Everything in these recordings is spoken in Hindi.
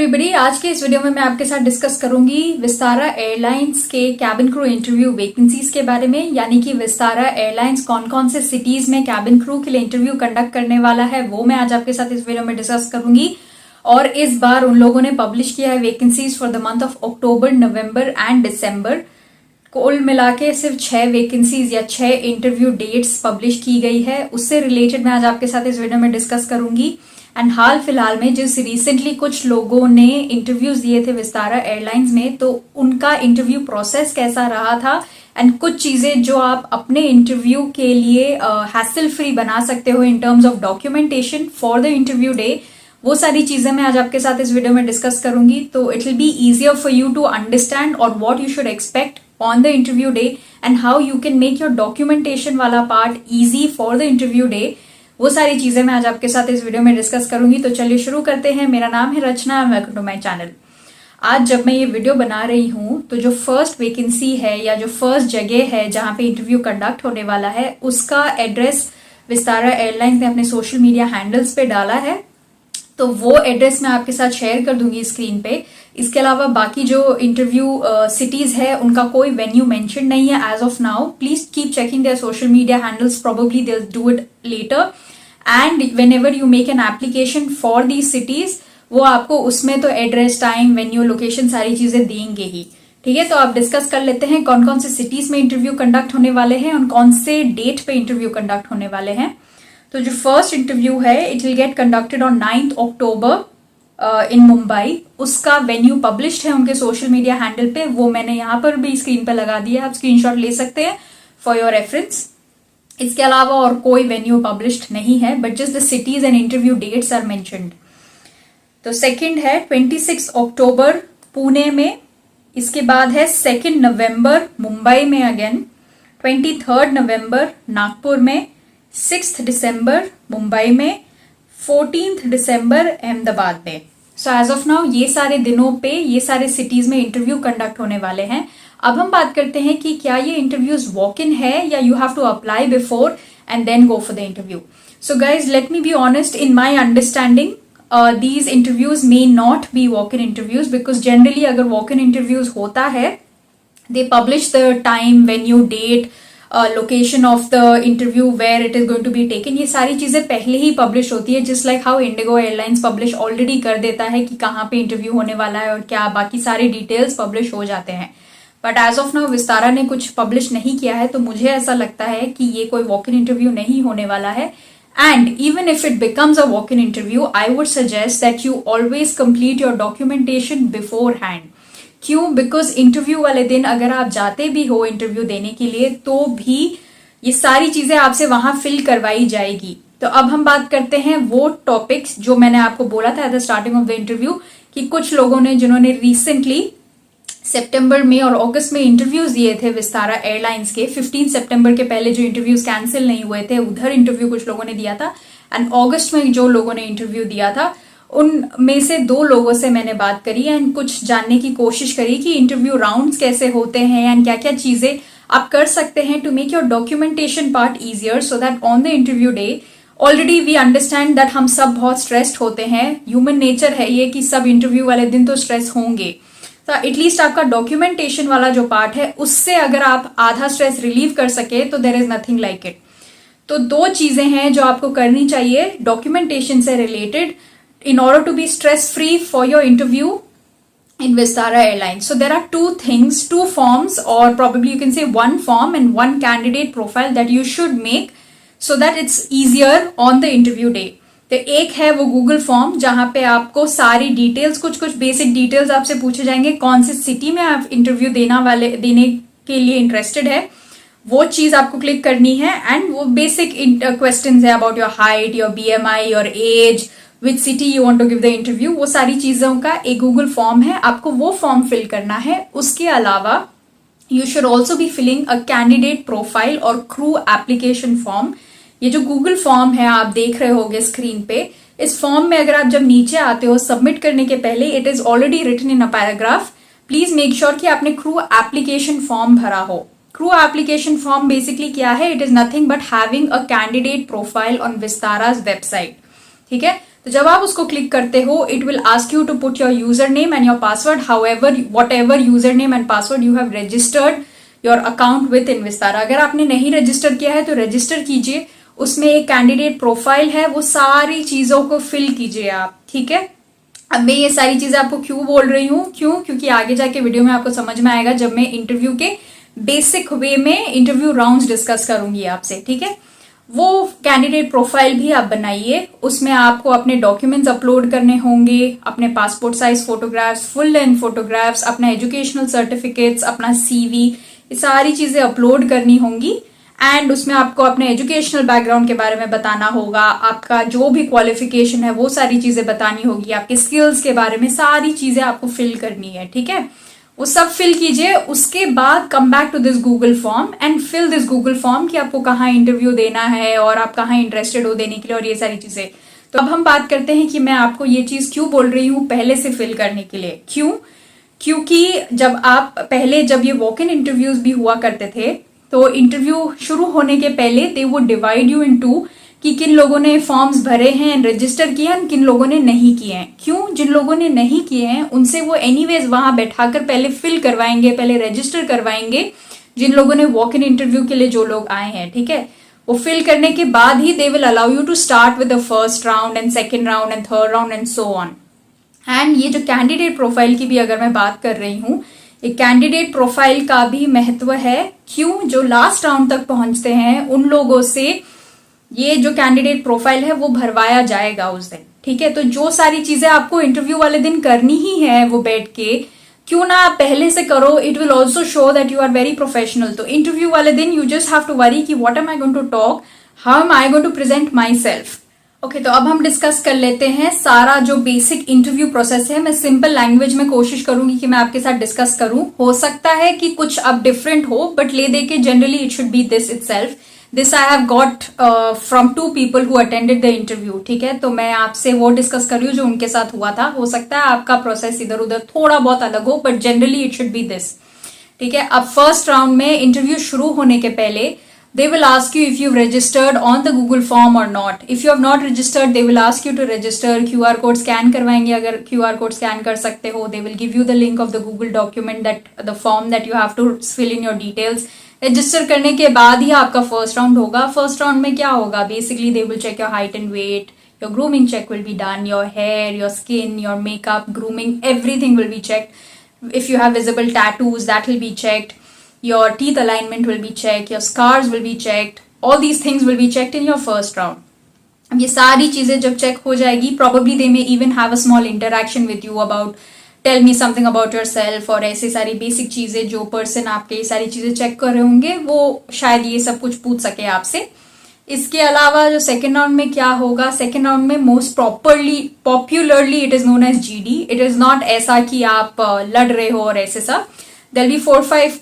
एवरीबॉडी, आज के इस वीडियो में मैं आपके साथ डिस्कस करूंगी विस्तारा एयरलाइंस के कैबिन क्रू इंटरव्यू वैकेंसीज के बारे में। यानी कि विस्तारा एयरलाइंस कौन कौन से सिटीज में कैबिन क्रू के लिए इंटरव्यू कंडक्ट करने वाला है वो मैं आज आपके साथ इस वीडियो में डिस्कस करूंगी। और इस बार उन लोगों ने पब्लिश किया है vacancies for the month of October, November and December. कुल मिला के सिर्फ 6 वैकेंसीज या 6 इंटरव्यू डेट्स पब्लिश की गई है। उससे रिलेटेड मैं आज आपके साथ इस वीडियो में डिस्कस करूंगी। एंड हाल फिलहाल में जिस रिसेंटली कुछ लोगों ने इंटरव्यूज दिए थे विस्तारा एयरलाइंस में, तो उनका इंटरव्यू प्रोसेस कैसा रहा था एंड कुछ चीजें जो आप अपने इंटरव्यू के लिए हैसल फ्री बना सकते हो in terms of documentation for the interview day, वो सारी चीजें मैं आज आपके साथ इस वीडियो में डिस्कस करूंगी। तो it will be easier for you to understand और what you should expect on the interview day and how you can make your documentation वाला part easy for the interview day. वो सारी चीजें मैं आज आपके साथ इस वीडियो में डिस्कस करूंगी। तो चलिए शुरू करते हैं। मेरा नाम है रचना, वेलकम टू माय चैनल। आज जब मैं ये वीडियो बना रही हूँ तो जो फर्स्ट वैकेंसी है या जो फर्स्ट जगह है जहां पे इंटरव्यू कंडक्ट होने वाला है, उसका एड्रेस विस्तारा एयरलाइंस ने अपने सोशल मीडिया हैंडल्स पे डाला है। तो वो एड्रेस मैं आपके साथ शेयर कर दूंगी स्क्रीन पे। इसके अलावा बाकी जो इंटरव्यू सिटीज है उनका कोई वेन्यू मेंशन नहीं है as of now. Please keep checking their social media handles, probably they will do it later. And whenever you make an application for these cities, वो आपको उसमें तो एड्रेस, टाइम, वेन्यू, लोकेशन सारी चीजें देंगे ही। ठीक है, तो आप डिस्कस कर लेते हैं कौन कौन से सिटीज में इंटरव्यू कंडक्ट होने वाले हैं और कौन से डेट पे इंटरव्यू कंडक्ट होने वाले हैं। तो जो फर्स्ट इंटरव्यू है it will get conducted on 9 अक्टूबर इन मुंबई। उसका वेन्यू पब्लिश्ड है उनके सोशल मीडिया हैंडल पे, वो मैंने यहाँ पर भी स्क्रीन पे लगा दिया है, आप स्क्रीनशॉट ले सकते हैं फॉर योर रेफरेंस। इसके अलावा और कोई वेन्यू पब्लिश्ड नहीं है, but just the cities and interview dates are mentioned. तो सेकंड है 26 अक्टूबर पुणे में। इसके बाद है 2 नवंबर मुंबई में अगेन, 23 नवंबर नागपुर में, 6 दिसंबर मुंबई में, 14 दिसंबर अहमदाबाद में। सो एज ऑफ नाउ ये सारे दिनों पे ये सारे सिटीज में इंटरव्यू कंडक्ट होने वाले हैं। अब हम बात करते हैं कि क्या ये इंटरव्यूज वॉक इन है या you have to apply before and then go for the interview. So guys, let me be honest, in my understanding these interviews may not be walk-in interviews, because generally अगर walk-in interviews होता है they publish the time, venue, date, location of the interview, where it is going to be taken। ये सारी चीजें पहले ही पब्लिश होती है, just like how Indigo Airlines publish already कर देता है कि कहाँ पे इंटरव्यू होने वाला है और क्या, बाकी सारे डिटेल्स पब्लिश हो जाते हैं। But as of now Vistara ने कुछ पब्लिश नहीं किया है, तो मुझे ऐसा लगता है कि ये कोई वॉक-इन इंटरव्यू नहीं होने वाला है। And even if it becomes a walk-in interview, I would suggest that you always complete your documentation beforehand. क्यों? Because इंटरव्यू वाले दिन अगर आप जाते भी हो इंटरव्यू देने के लिए तो भी ये सारी चीजें आपसे वहां फिल करवाई जाएगी। तो अब हम बात करते हैं वो टॉपिक्स जो मैंने आपको बोला था at the starting of the interview, कि कुछ लोगों ने जिन्होंने रिसेंटली सितंबर में और अगस्त में इंटरव्यूज दिए थे विस्तारा एयरलाइंस के, 15 सितंबर के पहले जो इंटरव्यूज कैंसिल नहीं हुए थे उधर इंटरव्यू कुछ लोगों ने दिया था, एंड अगस्त में जो लोगों ने इंटरव्यू दिया था उनमें से 2 लोगों से मैंने बात करी एंड कुछ जानने की कोशिश करी कि इंटरव्यू राउंड्स कैसे होते हैं एंड क्या क्या चीजें आप कर सकते हैं to make your documentation part easier, so that on the interview day already we understand that हम सब बहुत स्ट्रेस्ड होते हैं। ह्यूमन नेचर है ये कि सब इंटरव्यू वाले दिन तो स्ट्रेस होंगे, तो एटलीस्ट आपका डॉक्यूमेंटेशन वाला जो पार्ट है उससे अगर आप आधा स्ट्रेस रिलीव कर सके तो there is nothing like it. तो 2 चीजें हैं जो आपको करनी चाहिए डॉक्यूमेंटेशन से related in order to be stress free for your interview in Vistara Airlines. So there are 2 things, 2 forms, or probably you can say 1 form and 1 candidate profile that you should make so that it's easier on the interview day. तो एक है वो गूगल फॉर्म जहां पे आपको सारी डिटेल्स, कुछ बेसिक डिटेल्स आपसे पूछे जाएंगे, कौन सी सिटी में आप इंटरव्यू देने के लिए इंटरेस्टेड है वो चीज आपको क्लिक करनी है, एंड वो बेसिक क्वेश्चंस है about your height, your BMI, your age, which city you want to give the interview, वो सारी चीजों का एक गूगल फॉर्म है, आपको वो फॉर्म फिल करना है। उसके अलावा you should also be filling a candidate profile और क्रू एप्लीकेशन फॉर्म। ये जो गूगल फॉर्म है आप देख रहे होगे स्क्रीन पे, इस फॉर्म में अगर आप जब नीचे आते हो सबमिट करने के पहले it is already written in a paragraph, please make sure कि आपने क्रू एप्लीकेशन फॉर्म भरा हो। क्रू एप्लीकेशन फॉर्म बेसिकली क्या है? It is nothing but having a candidate profile on Vistara's website. ठीक है, तो जब आप उसको क्लिक करते हो, it will ask you to put your user name and your password, however whatever user name and password you have registered your account within Vistara. अगर आपने नहीं रजिस्टर किया है तो रजिस्टर कीजिए। उसमें एक कैंडिडेट प्रोफाइल है, वो सारी चीजों को फिल कीजिए आप, ठीक है। अब मैं ये सारी चीजें आपको क्यों बोल रही हूँ, क्योंकि आगे जाके वीडियो में आपको समझ में आएगा जब मैं इंटरव्यू के बेसिक वे में इंटरव्यू राउंड्स डिस्कस करूंगी आपसे, ठीक है। वो कैंडिडेट प्रोफाइल भी आप बनाइए, उसमें आपको अपने डॉक्यूमेंट्स अपलोड करने होंगे, अपने passport size photographs, full length photographs, अपना एजुकेशनल सर्टिफिकेट्स, अपना सीवी, ये सारी चीजें अपलोड करनी होंगी। एंड उसमें आपको अपने एजुकेशनल बैकग्राउंड के बारे में बताना होगा, आपका जो भी क्वालिफिकेशन है वो सारी चीजें बतानी होगी, आपके स्किल्स के बारे में सारी चीजें आपको फिल करनी है, ठीक है। वो सब फिल कीजिए। उसके बाद come back to this Google form and fill this Google form कि आपको कहाँ इंटरव्यू देना है और आप कहाँ इंटरेस्टेड हो देने के लिए और ये सारी चीजें। तो अब हम बात करते हैं कि मैं आपको ये चीज क्यों बोल रही हूँ पहले से फिल करने के लिए। क्योंकि जब ये वॉक इन इंटरव्यूज भी हुआ करते थे तो इंटरव्यू शुरू होने के पहले they would divide you into कि किन लोगों ने फॉर्म्स भरे हैं, रजिस्टर किए हैं, किन लोगों ने नहीं किए हैं। क्यों? जिन लोगों ने नहीं किए हैं उनसे वो एनीवेज वहां बैठाकर पहले फिल करवाएंगे, पहले रजिस्टर करवाएंगे। जिन लोगों ने वॉक इन इंटरव्यू के लिए जो लोग आए हैं, ठीक है, वो फिल करने के बाद ही they will allow you to start with the first round and second round and third round and so on. And ये जो कैंडिडेट प्रोफाइल की भी अगर मैं बात कर रही हूँ, एक कैंडिडेट प्रोफाइल का भी महत्व है। क्यों? जो लास्ट राउंड तक पहुंचते हैं उन लोगों से ये जो कैंडिडेट प्रोफाइल है वो भरवाया जाएगा उस दिन, ठीक है। तो जो सारी चीजें आपको इंटरव्यू वाले दिन करनी ही है वो बैठ के, क्यों ना आप पहले से करो। It will also show that you are very professional. तो इंटरव्यू वाले दिन you just have to worry कि what am I going to talk, how am I going to present myself. Okay, तो अब हम डिस्कस कर लेते हैं सारा जो बेसिक इंटरव्यू प्रोसेस है। मैं सिंपल लैंग्वेज में कोशिश करूंगी कि मैं आपके साथ डिस्कस करूं। हो सकता है कि कुछ अब डिफरेंट हो, बट ले दे के generally it should be this itself. This I have got from 2 people who attended the interview, ठीक है। तो मैं आपसे वो डिस्कस कर रही हूँ जो उनके साथ हुआ था। हो सकता है आपका प्रोसेस इधर उधर थोड़ा बहुत अलग हो, but generally it should be this, ठीक है। अब फर्स्ट राउंड में इंटरव्यू शुरू होने के पहले they will ask you if you've registered on the Google form or not. If you have not registered, they will ask you to register. QR code scan करवाएंगे, अगर QR code scan कर सकते हो, they will give you the link of the Google document, that the form that you have to fill in your details. Register करने के बाद ही आपका फर्स्ट राउंड होगा। फर्स्ट राउंड में क्या होगा? Basically they will check your height and weight, your grooming check will be done, your hair, your skin, your makeup, grooming, everything will be checked. If you have visible tattoos, that will be checked. Your teeth alignment will be checked, your scars will be checked, all these things will be checked in your first round. अब ये सारी चीजें जब चेक हो जाएगी, probably they may even have a small interaction with you about tell me something about yourself, और ऐसे सारी बेसिक चीजें जो पर्सन आपके ये सारी चीजें चेक कर रहे होंगे वो शायद ये सब कुछ पूछ सके आपसे। इसके अलावा जो सेकेंड राउंड में क्या होगा, सेकेंड राउंड में most popularly it is known as GD. It is not ऐसा कि आप लड़ रहे हो और ऐसे सब। There'll be 4-5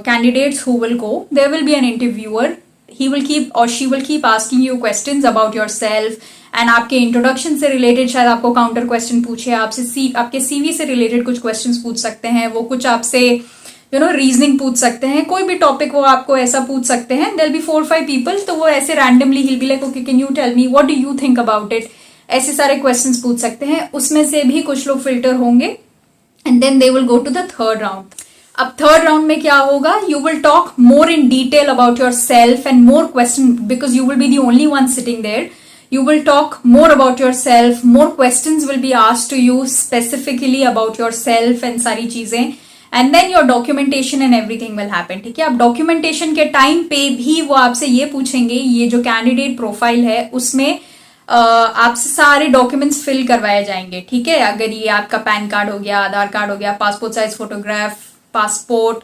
candidates who will go. There will be an interviewer. He will keep or she will keep asking you questions about yourself. And आपके इंट्रोडक्शन से रिलेटेड शायद आपको काउंटर क्वेश्चन पूछे, आपके सीवी से रिलेटेड कुछ क्वेश्चंस पूछ सकते हैं। वो कुछ आपसे रीजनिंग पूछ सकते हैं, कोई भी टॉपिक वो आपको ऐसा पूछ सकते हैं। There'll be 4-5 people, तो वो ऐसे randomly he'll be like, okay, can you tell me what do you think about it? ऐसे सारे क्वेश्चंस पूछ सकते हैं। उसमें से भी कुछ लोग फिल्टर होंगे and then they will go to the third round. अब थर्ड राउंड में क्या होगा? You will talk more in detail about yourself and more question, because you will be the only one sitting there. You will talk more about yourself, more questions will be asked to you specifically about yourself and सारी चीजें, and then your documentation and everything will happen. ठीक है, अब documentation के टाइम पे भी वो आपसे ये पूछेंगे, ये जो कैंडिडेट प्रोफाइल है उसमें आपसे सारे डॉक्यूमेंट्स फिल करवाए जाएंगे. ठीक है, अगर ये आपका पैन कार्ड हो गया, आधार कार्ड हो गया, passport size photograph, passport,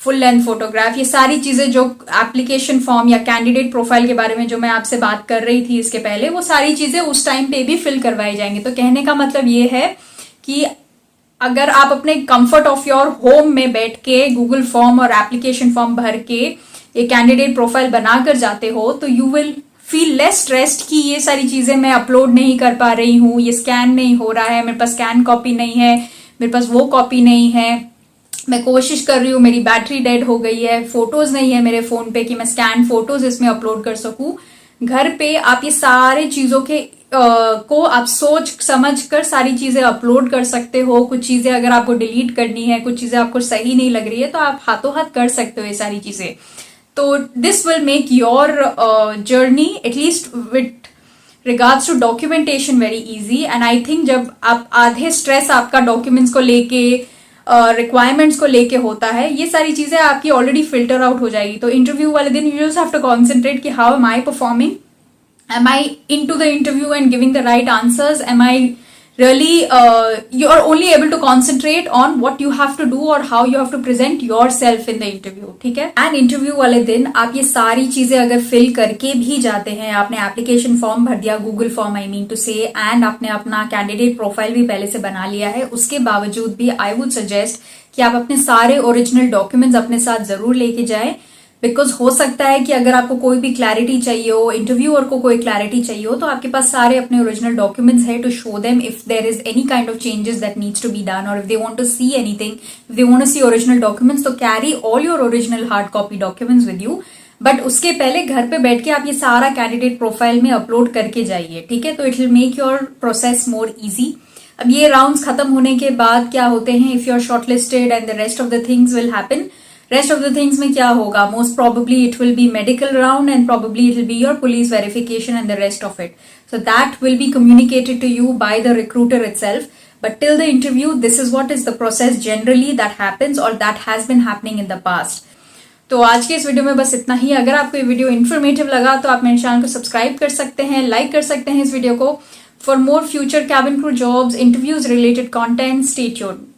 full length photograph, ये सारी चीजें जो एप्लीकेशन फॉर्म या कैंडिडेट प्रोफाइल के बारे में जो मैं आपसे बात कर रही थी इसके पहले, वो सारी चीजें उस टाइम पे भी फिल करवाई जाएंगी. तो कहने का मतलब ये है कि अगर आप अपने कंफर्ट ऑफ योर होम में बैठ के गूगल फॉर्म और एप्लीकेशन फॉर्म भर के ये कैंडिडेट प्रोफाइल बनाकर जाते हो, तो you will feel less stressed कि ये सारी चीजें मैं अपलोड नहीं कर पा रही हूँ, ये स्कैन नहीं हो रहा है, मेरे पास स्कैन कॉपी नहीं है, मेरे पास वो कॉपी नहीं है, मैं कोशिश कर रही हूँ, मेरी बैटरी डेड हो गई है, फोटोज नहीं है मेरे फोन पे कि मैं स्कैन फोटोज इसमें अपलोड कर सकूं. घर पे आप ये सारे चीजों के को आप सोच समझ कर सारी चीजें अपलोड कर सकते हो। कुछ चीजें अगर आपको डिलीट करनी है, कुछ चीजें आपको सही नहीं लग रही है, तो आप हाथों हाथ कर सकते हो ये सारी चीजें। तो this will make your journey at least with regards to documentation very easy. And I think जब आप आधे स्ट्रेस आपका डॉक्यूमेंट्स को लेके रिक्वायरमेंट्स को लेके होता है, ये सारी चीजें आपकी ऑलरेडी फिल्टर आउट हो जाएगी। तो इंटरव्यू वाले दिन you just have to concentrate कि how am I performing, am I into the interview and giving the right answers, am I really you are only able to concentrate on what you have to do or how you have to present yourself in the interview, ठीक है। एंड इंटरव्यू वाले दिन आप ये सारी चीजें अगर फिल करके भी जाते हैं, आपने एप्लीकेशन फॉर्म भर दिया, Google form I mean to say, and आपने अपना कैंडिडेट प्रोफाइल भी पहले से बना लिया है, उसके बावजूद भी आई वुड सजेस्ट कि आप अपने सारे ओरिजिनल डॉक्यूमेंट्स अपने साथ जरूर लेके जाएं। बिकॉज हो सकता है कि अगर आपको कोई भी क्लैरिटी चाहिए हो, इंटरव्यूअर को कोई क्लैरिटी चाहिए हो, तो आपके पास सारे अपने ओरिजिनल डॉक्यूमेंट्स है to show them if there is any kind of changes that needs to be done, और if they want to see anything, if they want to see original documents, तो carry all your original hard copy documents with you. But उसके पहले घर पे बैठ के आप ये सारा कैंडिडेट प्रोफाइल में अपलोड करके जाइए, ठीक है। तो it will make your process more easy. अब ये राउंड्स खत्म होने के बाद क्या होते हैं, if you are shortlisted and the rest of the things will happen. Rest of the things में क्या होगा, most probably it will be medical round and probably it will be your police verification and the rest of it. So that will be communicated to you by the recruiter itself. But till the interview this is what is the process generally that happens और that has been happening in the past. तो आज के इस वीडियो में बस इतना ही। अगर आपको ये वीडियो इन्फॉर्मेटिव लगा तो आप मेरे चैनल को सब्सक्राइब कर सकते हैं, लाइक कर सकते हैं इस वीडियो को। For more future cabin crew jobs, interviews related content, stay tuned.